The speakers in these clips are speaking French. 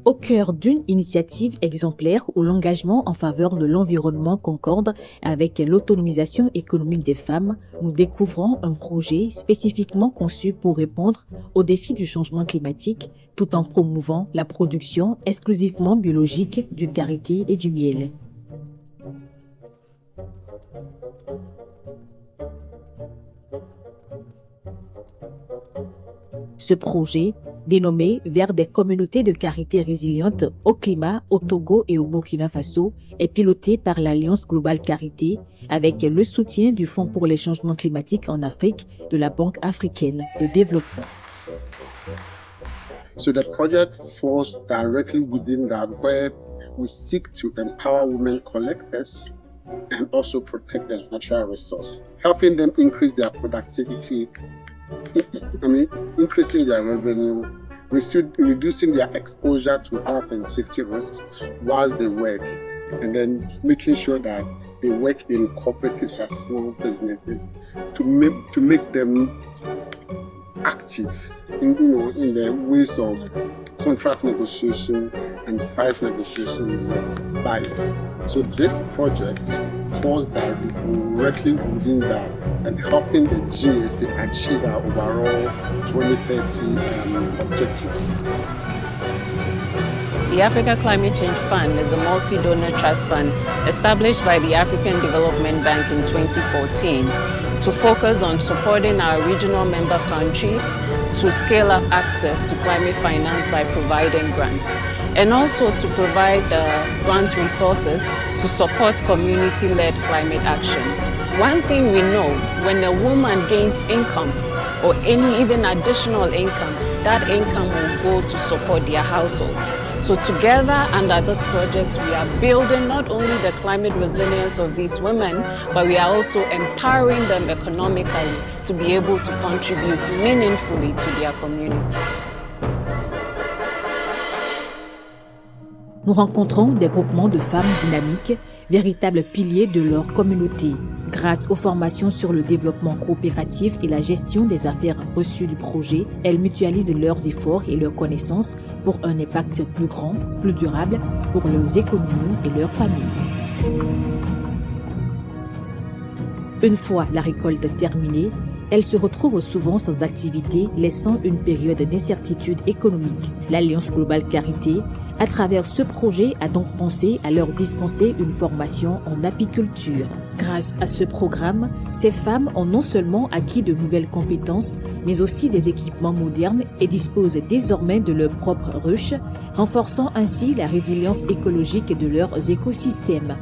Au cœur d'une initiative exemplaire où l'engagement en faveur de l'environnement concorde avec l'autonomisation économique des femmes, nous découvrons un projet spécifiquement conçu pour répondre aux défis du changement climatique tout en promouvant la production exclusivement biologique du karité et du miel. Ce projet, dénommé vers des communautés de karité résilientes au climat au Togo et au Burkina Faso, est piloté par l'Alliance Globale Karité avec le soutien du Fonds pour les changements climatiques en Afrique de la Banque africaine de développement. So the project falls directly within that, where we seek to empower women collectors and also protect their natural resource, helping them increase their productivity, increasing their revenue, reducing their exposure to health and safety risks whilst they work, and then making sure that they work in cooperatives as small businesses to make them active in the ways of contract negotiation and price negotiation with buyers. So this project falls directly within that and helping the GSA achieve our overall 2030 objectives. The Africa Climate Change Fund is a multi-donor trust fund established by the African Development Bank in 2014 to focus on supporting our regional member countries to scale up access to climate finance by providing grants, and also to provide grant resources to support community-led climate action. One thing we know, when a woman gains income or any even additional income, that income will go to support their households. So together under this project, we are building not only the climate resilience of these women, but we are also empowering them economically to be able to contribute meaningfully to their communities. Nous rencontrons des groupements de femmes dynamiques, véritables piliers de leur communauté. Grâce aux formations sur le développement coopératif et la gestion des affaires reçues du projet, elles mutualisent leurs efforts et leurs connaissances pour un impact plus grand, plus durable pour leurs économies et leurs familles. Une fois la récolte terminée, elles se retrouvent souvent sans activité, laissant une période d'incertitude économique. L'Alliance Globale Karité, à travers ce projet, a donc pensé à leur dispenser une formation en apiculture. Grâce à ce programme, ces femmes ont non seulement acquis de nouvelles compétences, mais aussi des équipements modernes et disposent désormais de leurs propres ruches, renforçant ainsi la résilience écologique de leurs écosystèmes.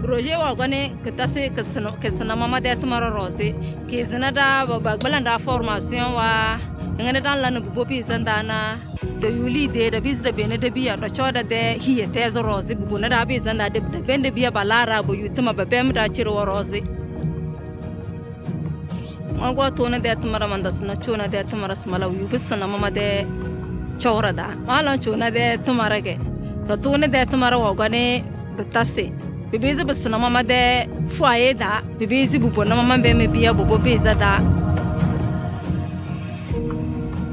Projet wa gane que tase que sana mama de tumara rose que zana da bagbala da formation wa ngane dan lanu bopi zandana de yuli de biz de bene de biya do choda de hiye tezo rose bu na da bi zanda de bende biya balara bo yutuma babem da chiro rose magwa to na de tumara manda sna chona de tumara smala yu bisana mama de chora da malan chona de tumara ge to na de tumara wa gane tase bibezi basana mama de foyer da bibezi bubo na mama be me biya bobo beza da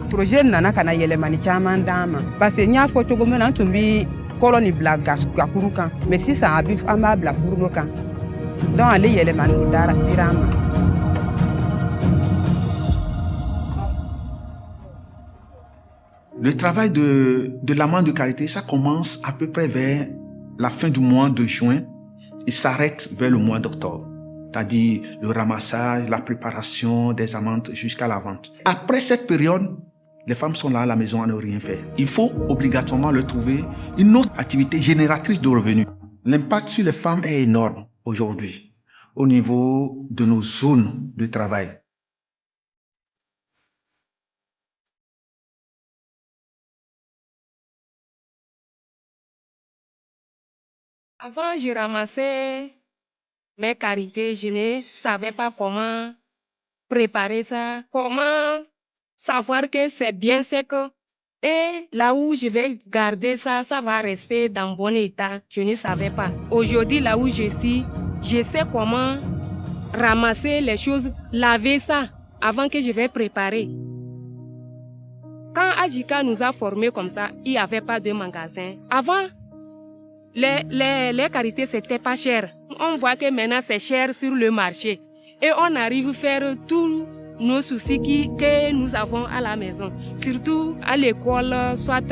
projet nana kana yelemani caman dama parce que nya fo cogo mena tumbi koloni bla gakuru kan mais si ça abif amba bla furno kan donc ale yelemani dara tirama. Le travail de l'amant de karité, ça commence à peu près vers la fin du mois de juin. Il s'arrête vers le mois d'octobre, c'est-à-dire le ramassage, la préparation des amandes jusqu'à la vente. Après cette période, les femmes sont là à la maison à ne rien faire. Il faut obligatoirement leur trouver une autre activité génératrice de revenus. L'impact sur les femmes est énorme aujourd'hui au niveau de nos zones de travail. Avant, je ramassais mes carités, je ne savais pas comment préparer ça, comment savoir que c'est bien sec et là où je vais garder ça, ça va rester dans bon état. Je ne savais pas. Aujourd'hui, là où je suis, je sais comment ramasser les choses, laver ça avant que je vais préparer. Quand Adjika nous a formés comme ça, il n'y avait pas de magasin. Avant, les carités, c'était pas cher. On voit que maintenant, c'est cher sur le marché. Et on arrive à faire tous nos soucis que nous avons à la maison. Surtout à l'école, soit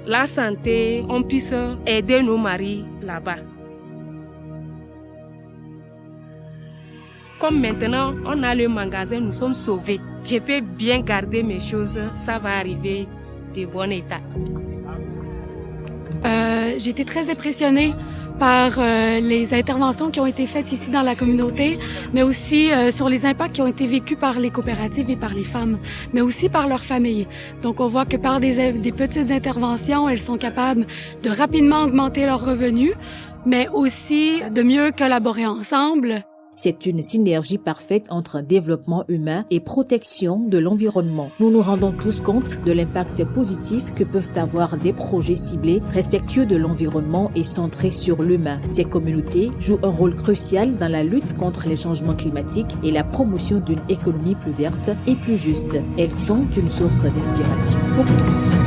la santé, on puisse aider nos maris là-bas. Comme maintenant, on a le magasin, nous sommes sauvés. Je peux bien garder mes choses, ça va arriver de bon état. J'ai été très impressionnée par les interventions qui ont été faites ici dans la communauté, mais aussi sur les impacts qui ont été vécus par les coopératives et par les femmes, mais aussi par leurs familles. Donc on voit que par des petites interventions, elles sont capables de rapidement augmenter leurs revenus, mais aussi de mieux collaborer ensemble. C'est une synergie parfaite entre développement humain et protection de l'environnement. Nous nous rendons tous compte de l'impact positif que peuvent avoir des projets ciblés, respectueux de l'environnement et centrés sur l'humain. Ces communautés jouent un rôle crucial dans la lutte contre les changements climatiques et la promotion d'une économie plus verte et plus juste. Elles sont une source d'inspiration pour tous.